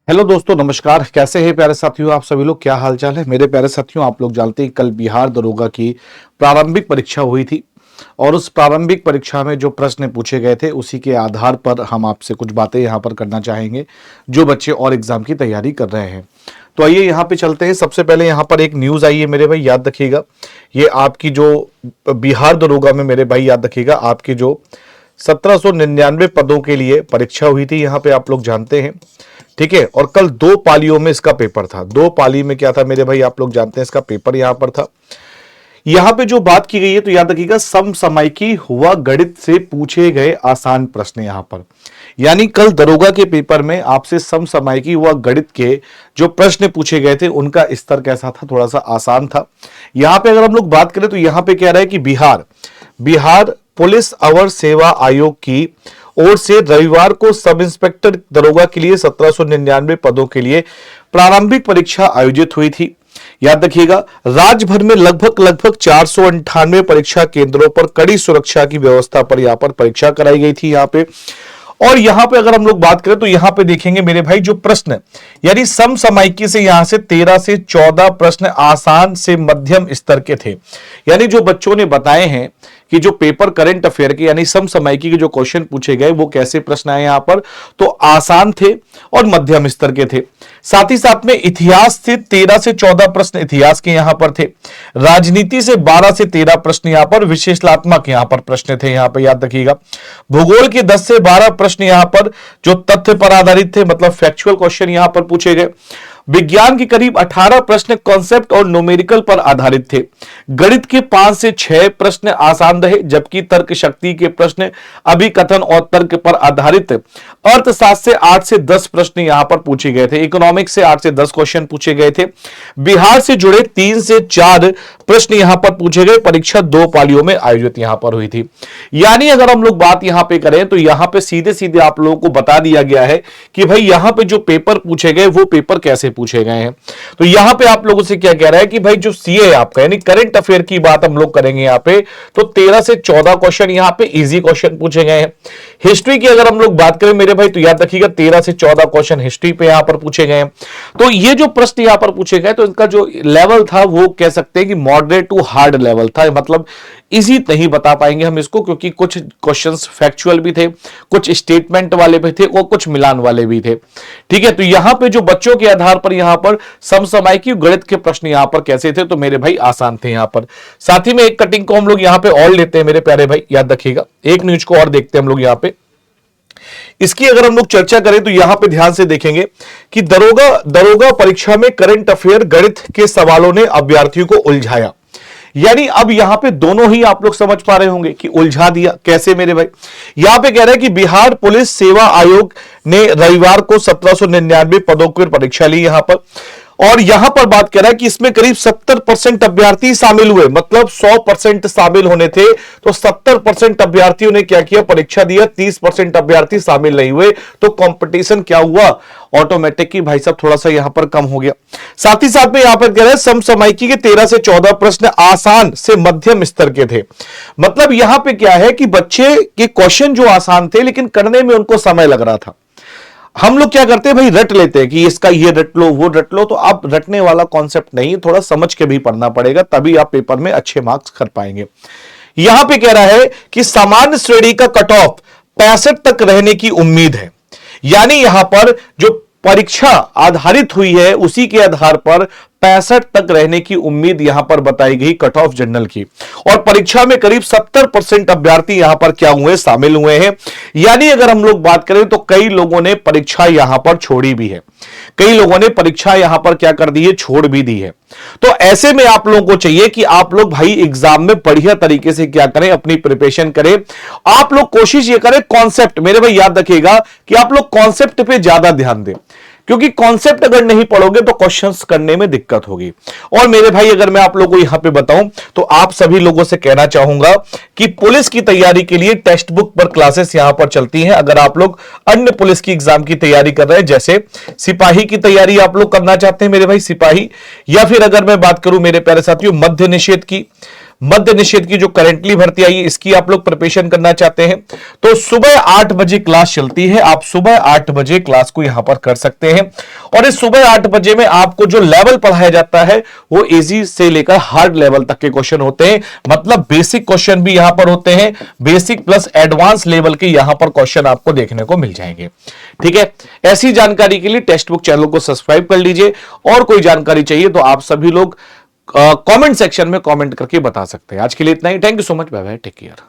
Hello दोस्तों, नमस्कार। कैसे हैं प्यारे साथियों? आप सभी लोग क्या हालचाल है? मेरे प्यारे साथियों, आप लोग जानते हैं कल बिहार दरोगा की प्रारंभिक परीक्षा हुई थी और उस प्रारंभिक परीक्षा में जो प्रश्न पूछे गए थे उसी के आधार पर हम आपसे कुछ बातें यहाँ पर करना चाहेंगे जो बच्चे और एग्जाम की तैयारी कर रहे हैं। तो आइए यहाँ पे चलते हैं। सबसे पहले यहाँ पर एक न्यूज आई है मेरे भाई, याद रखिएगा। ये आपकी जो बिहार दरोगा में मेरे भाई याद रखिएगा, आपकी जो 1799 पदों के लिए परीक्षा हुई थी, यहाँ पे आप लोग जानते हैं, ठीक है। और कल दो पालियों में इसका पेपर था। दो पाली में क्या था मेरे भाई, आप लोग जानते हैं, इसका पेपर यहां पर था। यहां पे जो बात की गई है तो याद रखिएगा, समसामयिकी हुआ गणित से पूछे गए आसान प्रश्न। यहां पर यानी कल दरोगा के पेपर में आपसे समसामयिकी हुआ गणित के जो प्रश्न पूछे गए थे उनका स्तर कैसा था, थोड़ा सा आसान था। यहां पे अगर हम लोग बात करें तो यहां पे कह रहा है कि बिहार पुलिस अवर सेवा आयोग की ओर से रविवार को सब इंस्पेक्टर दरोगा के लिए 1799 पदों के लिए प्रारंभिक परीक्षा आयोजित हुई थी। याद रखिएगा, राज्य भर में लगभग 498 परीक्षा केंद्रों पर कड़ी सुरक्षा की व्यवस्था पर यहां पर परीक्षा कराई गई थी। यहां पे और यहां पे अगर हम लोग बात करें तो यहां पे देखेंगे मेरे भाई, जो प्रश्न यानी समसामयिकी से यहां से 13 से 14 प्रश्न आसान से मध्यम स्तर के थे। यानी जो बच्चों ने बताए हैं कि जो पेपर करंट अफेयर के यानी समसामयिकी के जो क्वेश्चन पूछे गए वो कैसे प्रश्न आए यहां पर, तो आसान थे और मध्यम स्तर के थे। साथ ही साथ में इतिहास से 13 से 14 प्रश्न इतिहास के यहां पर थे। राजनीति से 12 से 13 प्रश्न यहां पर विश्लेषणात्मक यहां पर प्रश्न थे। यहां पर याद रखिएगा, भूगोल के 10 से 12 प्रश्न यहां पर जो तथ्य पर आधारित थे, मतलब फैक्चुअल क्वेश्चन यहां पर पूछे गए। विज्ञान के करीब 18 प्रश्न कॉन्सेप्ट और न्यूमेरिकल पर आधारित थे। गणित के 5 से 6 प्रश्न आसान रहे, जबकि तर्क शक्ति के प्रश्न अभिकथन और तर्क पर आधारित। अर्थशास्त्र से 8 से 10 प्रश्न यहां पर पूछे गए थे। इकोनॉमिक्स से 8 से 10 क्वेश्चन पूछे गए थे। बिहार से जुड़े 3 से 4 प्रश्न यहां पर पूछे गए। परीक्षा 2 पालियों में आयोजित यहां पर हुई थी। यानी अगर हम लोग बात यहां पे करें तो यहां पे सीधे सीधे आप लोगों को बता दिया गया है कि भाई यहां पे जो पेपर पूछे गए वो पेपर कैसे पूछे गए हैं। तो यहां पे आप लोगों से क्या कह रहा है कि भाई जो सीए आपका यानी करंट अफेयर की बात हम लोग करेंगे यहां पे, तो 13 से 14 क्वेश्चन यहां पे इजी क्वेश्चन पूछे गए हैं। हिस्ट्री की अगर हम लोग बात करें मेरे भाई तो याद रखिएगा 13 से 14 क्वेश्चन हिस्ट्री पे यहां पर पूछे गए हैं। तो ये जो प्रश्न यहां पर पूछे गए तो इनका जो लेवल था वो कह सकते हैं कि मॉडरेट टू हार्ड लेवल था। मतलब इजी नहीं बता पाएंगे हम इसको, क्योंकि कुछ क्वेश्चंस फैक्चुअल भी थे, कुछ स्टेटमेंट वाले भी थे और कुछ मिलान वाले भी थे। ठीक है, तो यहां पे जो बच्चों के आधार पर यहां पर समसामयिकी गणित के प्रश्न यहां पर कैसे थे, तो मेरे भाई आसान थे यहां पर। साथ ही में एक कटिंग को हम लोग यहां पे और लेते हैं मेरे प्यारे भाई, याद रखिएगा। एक न्यूज को और देखते हैं हम लोग यहां पे। इसकी अगर हम लोग चर्चा करें तो यहां पे ध्यान से देखेंगे कि दरोगा परीक्षा में करंट अफेयर गणित के सवालों ने अभ्यर्थियों को उलझाया। यानी अब यहां पे दोनों ही आप लोग समझ पा रहे होंगे कि उलझा दिया कैसे मेरे भाई। यहां पे कह रहा है कि बिहार पुलिस सेवा आयोग ने रविवार को 1799 पदों की परीक्षा ली यहां पर, और यहां पर बात कर रहा है कि इसमें करीब 70% अभ्यर्थी शामिल हुए। मतलब 100% शामिल होने थे तो 70% अभ्यर्थियों ने क्या किया, परीक्षा दिया। 30% अभ्यर्थी शामिल नहीं हुए तो कंपटीशन क्या हुआ, ऑटोमेटिक की भाई साहब थोड़ा सा यहां पर कम हो गया। साथ ही साथ में यहां पर कह रहे हैं समसामयिकी के 13 से 14 प्रश्न आसान से मध्यम स्तर के थे। मतलब यहां पे क्या है कि बच्चे के क्वेश्चन जो आसान थे लेकिन करने में उनको समय लग रहा था। हम लोग क्या करते हैं भाई, रट लेते हैं कि इसका ये रट लो वो रट लो, तो आप रटने वाला कॉन्सेप्ट नहीं, थोड़ा समझ के भी पढ़ना पड़ेगा, तभी आप पेपर में अच्छे मार्क्स कर पाएंगे। यहां पे कह रहा है कि सामान्य श्रेणी का कट ऑफ 65 तक रहने की उम्मीद है। यानी यहां पर जो परीक्षा आधारित हुई है उसी के आधार पर 65 तक रहने की उम्मीद यहां पर बताई गई कट ऑफ जनरल की। और परीक्षा में करीब 70% अभ्यर्थी यहां पर क्या हुए, शामिल हुए हैं। यानी अगर हम लोग बात करें तो कई लोगों ने परीक्षा यहां पर छोड़ी भी है, कई लोगों ने परीक्षा यहां पर क्या कर दी है, छोड़ भी दी है। तो ऐसे में आप लोगों को चाहिए कि आप लोग भाई एग्जाम में बढ़िया तरीके से क्या करें, अपनी प्रिपरेशन करें। आप लोग कोशिश ये करें कॉन्सेप्ट, मेरे भाई याद रखिएगा कि आप लोग कॉन्सेप्ट पे ज्यादा ध्यान दें, क्योंकि कॉन्सेप्ट अगर नहीं पढ़ोगे तो क्वेश्चंस करने में दिक्कत होगी। और मेरे भाई अगर मैं आप लोगों को यहां पे बताऊं तो आप सभी लोगों से कहना चाहूंगा कि पुलिस की तैयारी के लिए टेक्स्ट बुक पर क्लासेस यहां पर चलती हैं। अगर आप लोग अन्य पुलिस की एग्जाम की तैयारी कर रहे हैं, जैसे सिपाही की तैयारी आप लोग करना चाहते हैं मेरे भाई, सिपाही, या फिर अगर मैं बात करूं मेरे प्यारे साथियों मध्य निषेध की, मद्य निषेध की जो करंटली भर्ती आई है इसकी आप लोग प्रिपरेशन करना चाहते हैं तो सुबह 8 बजे क्लास चलती है, आप सुबह 8 बजे क्लास को यहां पर कर सकते हैं। और इस सुबह 8 बजे में आपको जो लेवल पढ़ाया जाता है वो इजी से लेकर हार्ड लेवल तक के क्वेश्चन होते हैं, मतलब बेसिक क्वेश्चन भी यहां पर होते हैं, बेसिक प्लस एडवांस लेवल के यहां पर क्वेश्चन आपको देखने को मिल जाएंगे। ठीक है, ऐसी जानकारी के लिए टेक्स्ट बुक चैनल को सब्सक्राइब कर लीजिए, और कोई जानकारी चाहिए तो आप सभी लोग कमेंट सेक्शन में कमेंट करके बता सकते हैं। आज के लिए इतना ही, thank you so much, bye bye, take care.